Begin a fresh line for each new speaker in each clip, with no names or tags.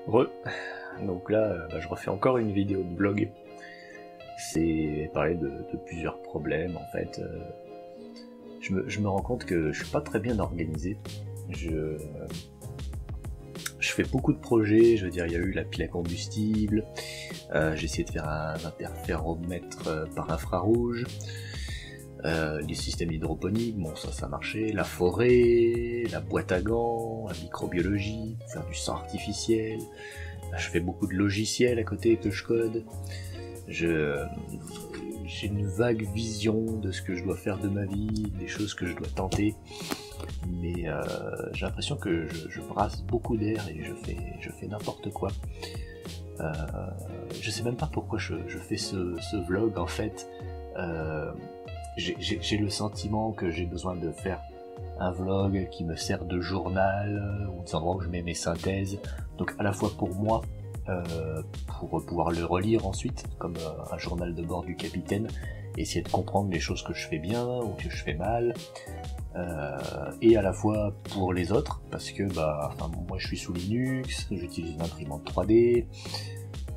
Re. Donc là, je refais encore une vidéo de blog. C'est parler de plusieurs problèmes en fait. Je me rends compte que je suis pas très bien organisé. Je fais beaucoup de projets, je veux dire, il y a eu la pile à combustible, j'ai essayé de faire un interféromètre par infrarouge, les systèmes hydroponiques, bon ça marchait, la forêt, la boîte à gants, la microbiologie, faire du sang artificiel, je fais beaucoup de logiciels à côté que je code, j'ai une vague vision de ce que je dois faire de ma vie, des choses que je dois tenter, mais j'ai l'impression que je brasse beaucoup d'air et je fais n'importe quoi. Je sais même pas pourquoi je fais ce vlog en fait. J'ai le sentiment que j'ai besoin de faire un vlog qui me sert de journal, ou des endroits où je mets mes synthèses, donc à la fois pour moi, pour pouvoir le relire ensuite, comme un journal de bord du capitaine, essayer de comprendre les choses que je fais bien ou que je fais mal, et à la fois pour les autres, parce que moi je suis sous Linux, j'utilise une imprimante 3D,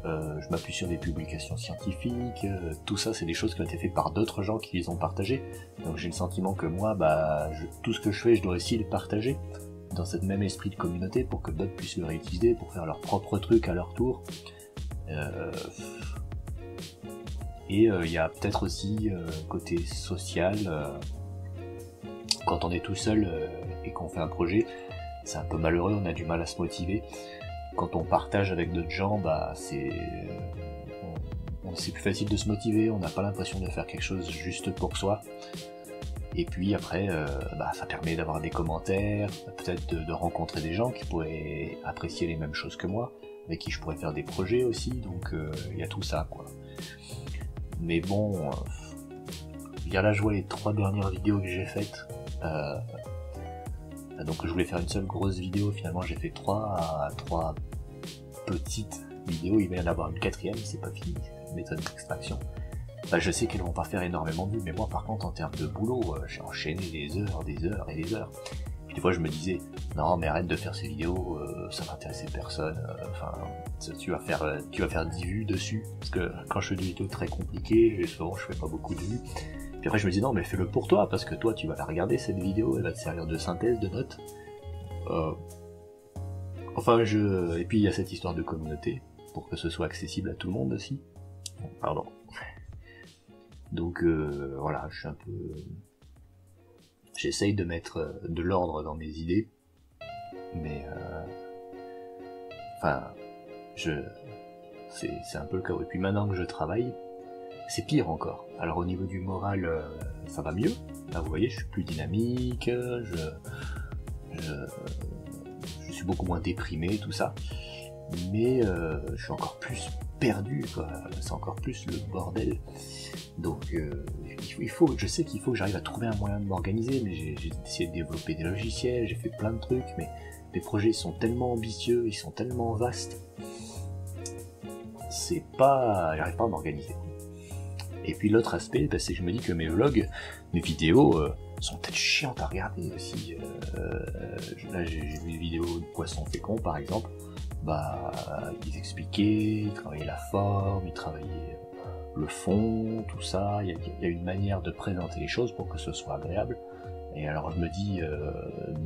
je m'appuie sur des publications scientifiques, tout ça c'est des choses qui ont été faites par d'autres gens qui les ont partagées, donc j'ai le sentiment que moi, tout ce que je fais, je dois aussi le partager, dans ce même esprit de communauté, pour que d'autres puissent le réutiliser, pour faire leur propre truc à leur tour. Et il y a peut-être aussi côté social, quand on est tout seul et qu'on fait un projet, c'est un peu malheureux, on a du mal à se motiver. Quand on partage avec d'autres gens, c'est plus facile de se motiver, on n'a pas l'impression de faire quelque chose juste pour soi. Et puis après, ça permet d'avoir des commentaires, peut-être de rencontrer des gens qui pourraient apprécier les mêmes choses que moi, avec qui je pourrais faire des projets aussi, donc il y a tout ça, quoi. Mais bon, là je vois les 3 dernières vidéos que j'ai faites, donc je voulais faire une seule grosse vidéo, finalement j'ai fait 3 petites vidéos, il va y en avoir une 4ème, c'est pas fini, méthode d'extraction. Je sais qu'elles vont pas faire énormément de vues, mais moi par contre en termes de boulot, j'ai enchaîné des heures et des heures. Puis des fois je me disais, non mais arrête de faire ces vidéos, ça m'intéressait personne, tu vas faire 10 vues dessus, parce que quand je fais des vidéos très compliquées, souvent je fais pas beaucoup de vues. Puis après je me dis non mais fais-le pour toi, parce que toi tu vas la regarder cette vidéo, elle va te servir de synthèse, de notes. Et puis il y a cette histoire de communauté, pour que ce soit accessible à tout le monde aussi. Pardon. Donc voilà, je suis un peu... J'essaye de mettre de l'ordre dans mes idées, mais c'est un peu le chaos. Et puis maintenant que je travaille, c'est pire encore. Alors au niveau du moral, ça va mieux. Là vous voyez, je suis plus dynamique, je suis beaucoup moins déprimé, tout ça. Mais je suis encore plus perdu, quoi. C'est encore plus le bordel. Donc je sais qu'il faut que j'arrive à trouver un moyen de m'organiser, mais j'ai essayé de développer des logiciels, j'ai fait plein de trucs, mais les projets sont tellement ambitieux, ils sont tellement vastes, j'arrive pas à m'organiser. Et puis l'autre aspect, c'est que je me dis que mes vlogs, mes vidéos sont peut-être chiantes à regarder aussi. Là j'ai vu une vidéo de poisson fécond par exemple, ils expliquaient, ils travaillaient la forme, ils travaillaient le fond, tout ça, il y a une manière de présenter les choses pour que ce soit agréable. Et alors je me dis,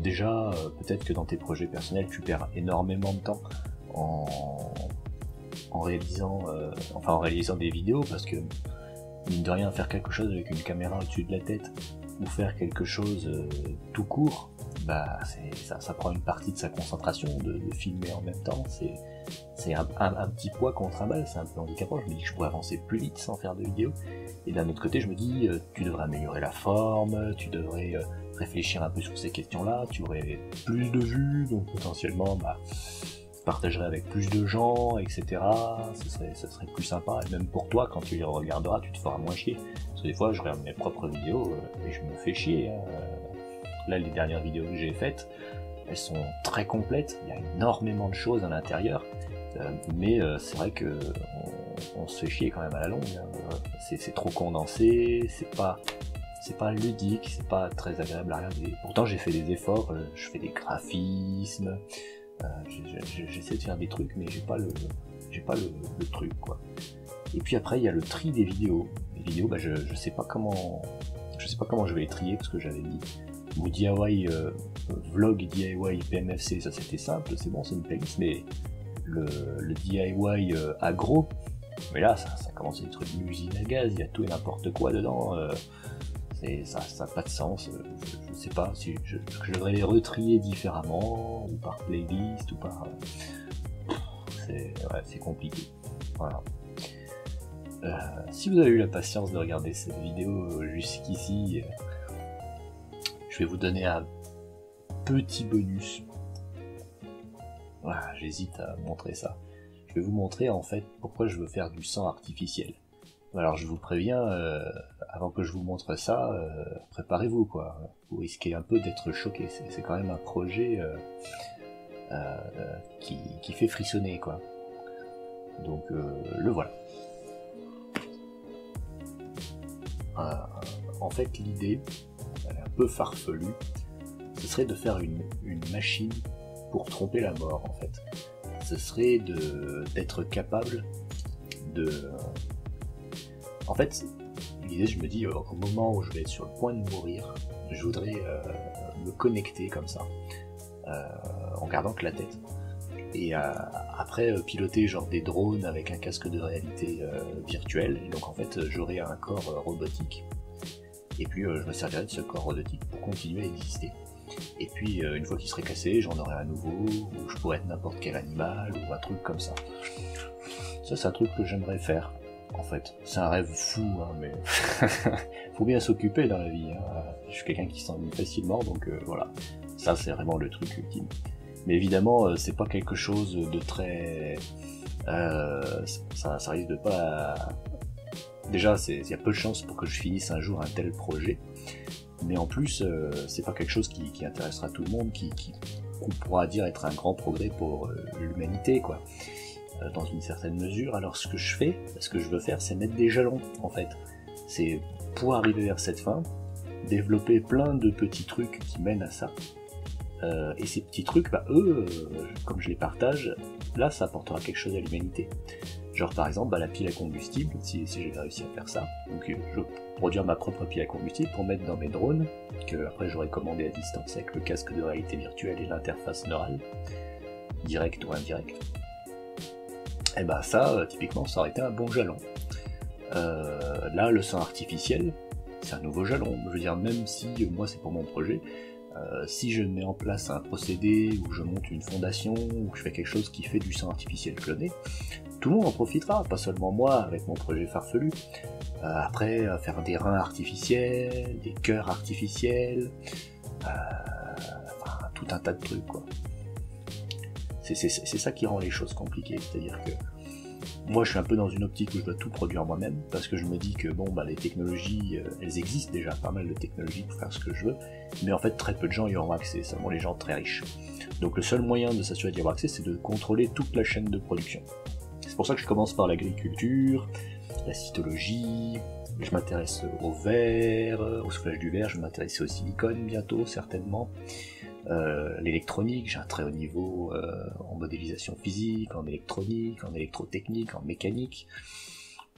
déjà, peut-être que dans tes projets personnels, tu perds énormément de temps en réalisant des vidéos, parce que, mine de rien, faire quelque chose avec une caméra au-dessus de la tête, ou faire quelque chose tout court, ça prend une partie de sa concentration, de filmer en même temps, c'est un petit poids qu'on trimballe, c'est un peu handicapant. Je me dis que je pourrais avancer plus vite sans faire de vidéo, et d'un autre côté je me dis, tu devrais améliorer la forme, tu devrais réfléchir un peu sur ces questions-là, tu aurais plus de vues, donc potentiellement partagerais avec plus de gens, etc. Ça serait plus sympa, et même pour toi, quand tu les regarderas, tu te feras moins chier. Parce que des fois, je regarde mes propres vidéos et je me fais chier. Hein. Là, les dernières vidéos que j'ai faites, elles sont très complètes, il y a énormément de choses à l'intérieur, mais c'est vrai que on se fait chier quand même à la longue. Hein. C'est trop condensé, c'est pas ludique, c'est pas très agréable à regarder. Pourtant, j'ai fait des efforts, je fais des graphismes, J'essaie de faire des trucs, mais j'ai pas le truc, quoi. Et puis après, il y a le tri des vidéos. Les vidéos, bah, je sais pas comment je vais les trier, parce que j'avais mis mon DIY vlog DIY PMFC, ça c'était simple, c'est bon, c'est une playlist, mais le DIY agro, mais là ça commence à être une usine à gaz, il y a tout et n'importe quoi dedans, ça n'a pas de sens, je sais pas si je devrais les retrier différemment, ou par playlist, ou par... c'est compliqué, voilà. Si vous avez eu la patience de regarder cette vidéo jusqu'ici, je vais vous donner un petit bonus. Voilà, j'hésite à montrer ça. Je vais vous montrer en fait pourquoi je veux faire du sang artificiel. Alors je vous préviens, avant que je vous montre ça, préparez-vous quoi. Vous risquez un peu d'être choqué. C'est quand même un projet qui fait frissonner quoi. Donc le voilà. En fait l'idée, elle est un peu farfelue, ce serait de faire une machine pour tromper la mort en fait. Ce serait d'être capable de... En fait, l'idée je me dis au moment où je vais être sur le point de mourir, je voudrais me connecter comme ça, en gardant que la tête. Et après piloter genre des drones avec un casque de réalité virtuelle, et donc en fait j'aurai un corps robotique, et puis je me servirai de ce corps robotique pour continuer à exister. Et puis une fois qu'il serait cassé, j'en aurai un nouveau, ou je pourrais être n'importe quel animal, ou un truc comme ça. Ça c'est un truc que j'aimerais faire, en fait. C'est un rêve fou, hein, mais faut bien s'occuper dans la vie. Hein. Je suis quelqu'un qui s'ennuie facilement, donc voilà. Ça c'est vraiment le truc ultime. Mais évidemment, c'est pas quelque chose de très... ça risque de pas... Déjà, il y a peu de chances pour que je finisse un jour un tel projet. Mais en plus, c'est pas quelque chose qui intéressera tout le monde, qu'on pourra dire être un grand progrès pour l'humanité, quoi. Dans une certaine mesure. Alors ce que je veux faire, c'est mettre des jalons, en fait. C'est pour arriver vers cette fin, développer plein de petits trucs qui mènent à ça. Et ces petits trucs, bah, eux, comme je les partage, là ça apportera quelque chose à l'humanité. Genre par exemple la pile à combustible, si j'ai réussi à faire ça, donc je vais produire ma propre pile à combustible pour mettre dans mes drones, que après j'aurais commandé à distance avec le casque de réalité virtuelle et l'interface neurale, direct ou indirect. Et bah ça, typiquement, ça aurait été un bon jalon. Là, le sang artificiel, c'est un nouveau jalon. Je veux dire, même si moi c'est pour mon projet, si je mets en place un procédé, ou je monte une fondation, ou je fais quelque chose qui fait du sang artificiel cloné, tout le monde en profitera, pas seulement moi avec mon projet farfelu. Après, faire des reins artificiels, des cœurs artificiels, enfin, tout un tas de trucs, quoi. C'est ça qui rend les choses compliquées, c'est-à-dire que moi je suis un peu dans une optique où je dois tout produire moi-même, parce que je me dis que bon bah les technologies, elles existent déjà, pas mal de technologies pour faire ce que je veux, mais en fait très peu de gens y auront accès, seulement les gens très riches. Donc le seul moyen de s'assurer d'y avoir accès, c'est de contrôler toute la chaîne de production. C'est pour ça que je commence par l'agriculture, la cytologie, je m'intéresse au verre, au soufflage du verre, je vais m'intéresser au silicone bientôt, certainement. L'électronique, j'ai un très haut niveau en modélisation physique, en électronique, en électrotechnique, en mécanique,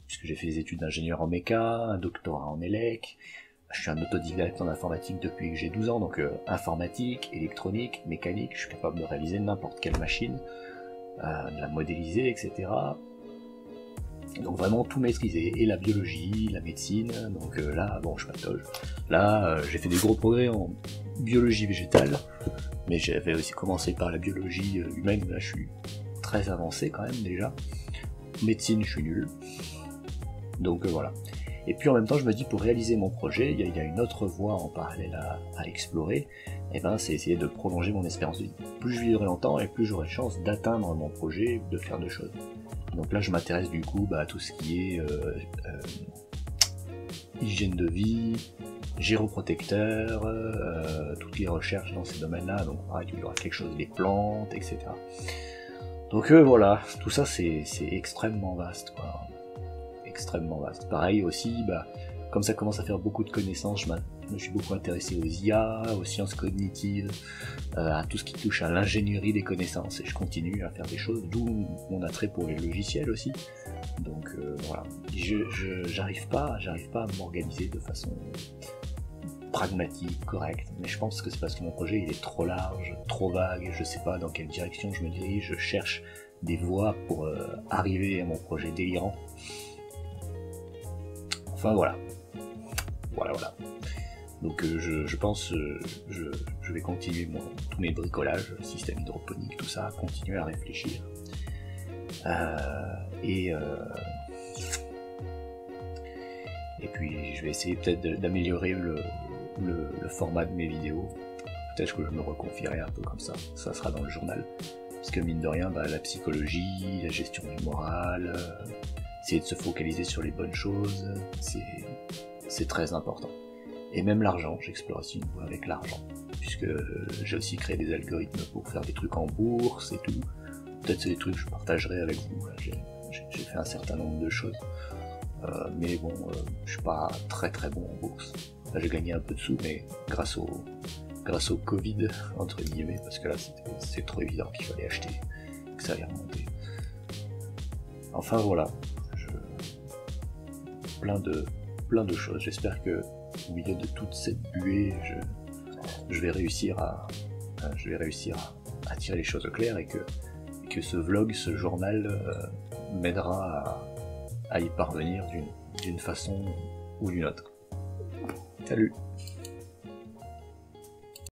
puisque j'ai fait des études d'ingénieur en méca, un doctorat en élec, je suis un autodidacte en informatique depuis que j'ai 12 ans, donc informatique, électronique, mécanique, je suis capable de réaliser n'importe quelle machine, de la modéliser, etc. Donc vraiment tout maîtriser, et la biologie, la médecine, donc là, bon, je patauge. Là, j'ai fait des gros progrès en biologie végétale, mais j'avais aussi commencé par la biologie humaine, là je suis très avancé quand même déjà. Médecine, je suis nul. Donc voilà. Et puis en même temps, je me dis, pour réaliser mon projet, il y a une autre voie en parallèle à explorer, et ben c'est essayer de prolonger mon espérance de vie. Plus je vivrai longtemps, et plus j'aurai de chance d'atteindre mon projet, de faire de choses. Donc là je m'intéresse du coup à tout ce qui est hygiène de vie, gyroprotecteur, toutes les recherches dans ces domaines-là, donc pareil, il y aura quelque chose des plantes, etc. Donc voilà, tout ça c'est extrêmement vaste, quoi. Extrêmement vaste. Pareil aussi, bah, comme ça commence à faire beaucoup de connaissances, je me suis beaucoup intéressé aux IA, aux sciences cognitives, à tout ce qui touche à l'ingénierie des connaissances, et je continue à faire des choses, d'où mon attrait pour les logiciels aussi. Donc voilà, j'arrive pas à m'organiser de façon pragmatique, correcte, mais je pense que c'est parce que mon projet il est trop large, trop vague, je sais pas dans quelle direction je me dirige, je cherche des voies pour arriver à mon projet délirant. Enfin voilà. Donc je pense je vais continuer tous mes bricolages, système hydroponique, tout ça, continuer à réfléchir. Et puis je vais essayer peut-être d'améliorer le format de mes vidéos. Peut-être que je me reconfierai un peu comme ça sera dans le journal. Parce que mine de rien, la psychologie, la gestion du moral, essayer de se focaliser sur les bonnes choses, c'est très important. Et même l'argent, j'explore aussi une voie avec l'argent, puisque j'ai aussi créé des algorithmes pour faire des trucs en bourse et tout. Peut-être c'est des trucs que je partagerai avec vous, j'ai fait un certain nombre de choses. Mais bon, je suis pas très bon en bourse. Là, j'ai gagné un peu de sous, mais grâce au Covid, entre guillemets, parce que là c'est trop évident qu'il fallait acheter, que ça allait remonter. Enfin voilà, plein de choses. J'espère que au milieu de toute cette buée, je vais réussir à tirer les choses au clair, et que ce vlog, ce journal m'aidera à y parvenir d'une façon ou d'une autre. Salut!